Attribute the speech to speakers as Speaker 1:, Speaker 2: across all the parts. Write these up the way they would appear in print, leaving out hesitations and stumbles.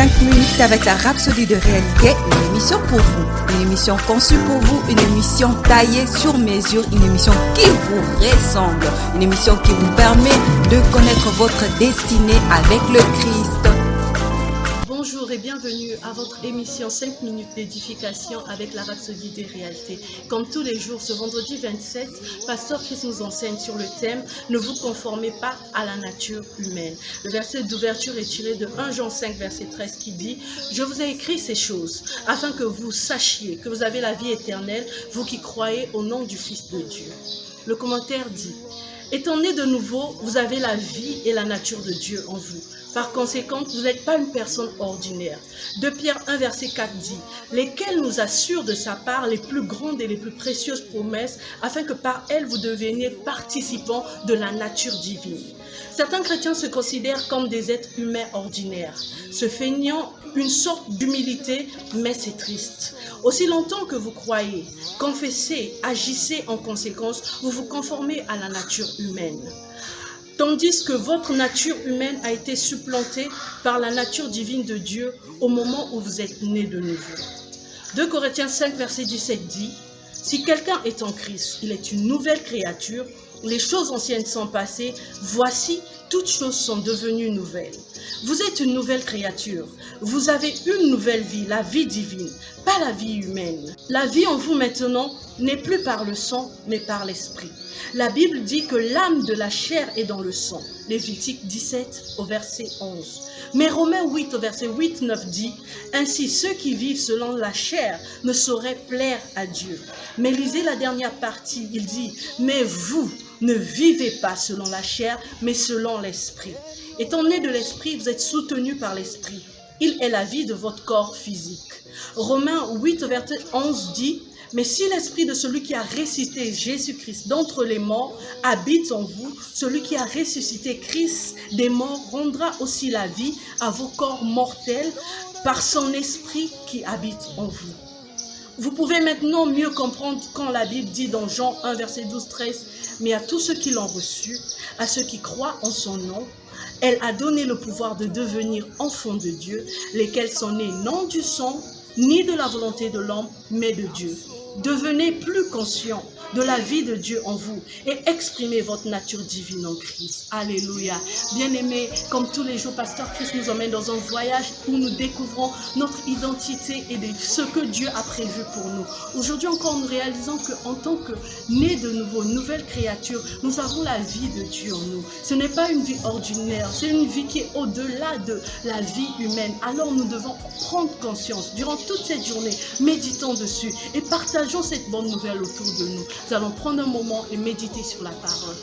Speaker 1: 5 minutes avec la Rhapsodie de réalité, une émission pour vous, une émission conçue pour vous, une émission taillée sur mesure, une émission qui vous ressemble, une émission qui vous permet de connaître votre destinée avec le Christ.
Speaker 2: Bonjour et bienvenue à votre émission 5 minutes d'édification avec la Rhapsodie des réalités. Comme tous les jours, ce vendredi 27, Pasteur Chris nous enseigne sur le thème « Ne vous conformez pas à la nature humaine ». Le verset d'ouverture est tiré de 1 Jean 5, verset 13 qui dit « Je vous ai écrit ces choses afin que vous sachiez que vous avez la vie éternelle, vous qui croyez au nom du Fils de Dieu. » Le commentaire dit « Étant né de nouveau, vous avez la vie et la nature de Dieu en vous. Par conséquent, vous n'êtes pas une personne ordinaire. 2 Pierre 1, verset 4 dit « Lesquels nous assurent de sa part les plus grandes et les plus précieuses promesses, afin que par elles vous deveniez participants de la nature divine. » Certains chrétiens se considèrent comme des êtres humains ordinaires, se feignant une sorte d'humilité, mais c'est triste. Aussi longtemps que vous croyez, confessez, agissez en conséquence, vous vous conformez à la nature humaine. Tandis que votre nature humaine a été supplantée par la nature divine de Dieu au moment où vous êtes nés de nouveau. 2 Corinthiens 5, verset 17 dit « Si quelqu'un est en Christ, il est une nouvelle créature, les choses anciennes sont passées, voici, toutes choses sont devenues nouvelles. » Vous êtes une nouvelle créature, vous avez une nouvelle vie, la vie divine, pas la vie humaine. La vie en vous maintenant n'est plus par le sang, mais par l'esprit. La Bible dit que l'âme de la chair est dans le sang. Lévitique 17 au verset 11. Mais Romains 8 au verset 8-9 dit « Ainsi ceux qui vivent selon la chair ne sauraient plaire à Dieu. » Mais lisez la dernière partie, il dit « Mais vous ne vivez pas selon la chair, mais selon l'esprit. » Étant né de l'esprit, vous êtes soutenu par l'esprit. Il est la vie de votre corps physique. Romains 8 au verset 11 dit « Mais si l'esprit de celui qui a ressuscité Jésus-Christ d'entre les morts habite en vous, celui qui a ressuscité Christ des morts rendra aussi la vie à vos corps mortels par son esprit qui habite en vous. » Vous pouvez maintenant mieux comprendre quand la Bible dit dans Jean 1 verset 12-13 « Mais à tous ceux qui l'ont reçu, à ceux qui croient en son nom, elle a donné le pouvoir de devenir enfants de Dieu, lesquels sont nés non du sang, ni de la volonté de l'homme, mais de Dieu. » Devenez plus conscient de la vie de Dieu en vous et exprimez votre nature divine en Christ. Alléluia. Bien-aimés, comme tous les jours, Pasteur Chris nous emmène dans un voyage où nous découvrons notre identité et ce que Dieu a prévu pour nous. Aujourd'hui encore, nous réalisons qu'en tant que nés de nouveau, nouvelle créature, nous avons la vie de Dieu en nous. Ce n'est pas une vie ordinaire, c'est une vie qui est au-delà de la vie humaine. Alors nous devons prendre conscience durant toute cette journée, méditons dessus et partageons cette bonne nouvelle autour de nous. Nous allons prendre un moment et méditer sur la parole.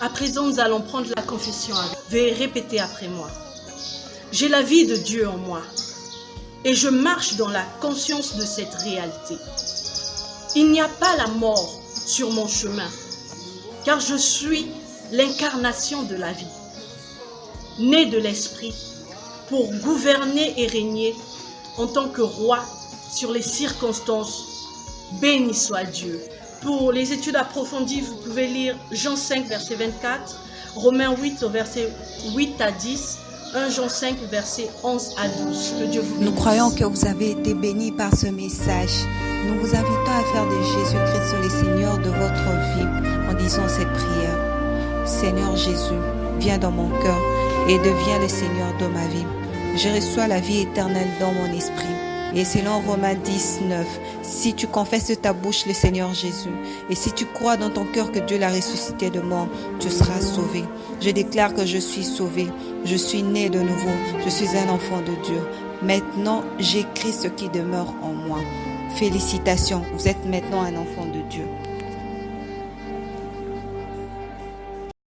Speaker 2: À présent, nous allons prendre la confession. Veuillez répéter après moi. J'ai la vie de Dieu en moi et je marche dans la conscience de cette réalité. Il n'y a pas la mort sur mon chemin, car je suis l'incarnation de la vie, né de l'esprit, pour gouverner et régner en tant que roi sur les circonstances. Béni soit Dieu. Pour les études approfondies, vous pouvez lire Jean 5, verset 24, Romains 8, au verset 8 à 10, 1 Jean 5, verset 11 à 12. Que Dieu vous bénisse.
Speaker 1: Nous croyons que vous avez été bénis par ce message. Nous vous invitons à faire de Jésus-Christ le Seigneur de votre vie en disant cette prière. Seigneur Jésus, viens dans mon cœur et deviens le Seigneur de ma vie. Je reçois la vie éternelle dans mon esprit. Et selon Romains 10, 9, si tu confesses de ta bouche le Seigneur Jésus, et si tu crois dans ton cœur que Dieu l'a ressuscité de mort, tu seras sauvé. Je déclare que je suis sauvé, je suis né de nouveau, je suis un enfant de Dieu. Maintenant, j'ai Christ qui demeure en moi. Félicitations, vous êtes maintenant un enfant de Dieu.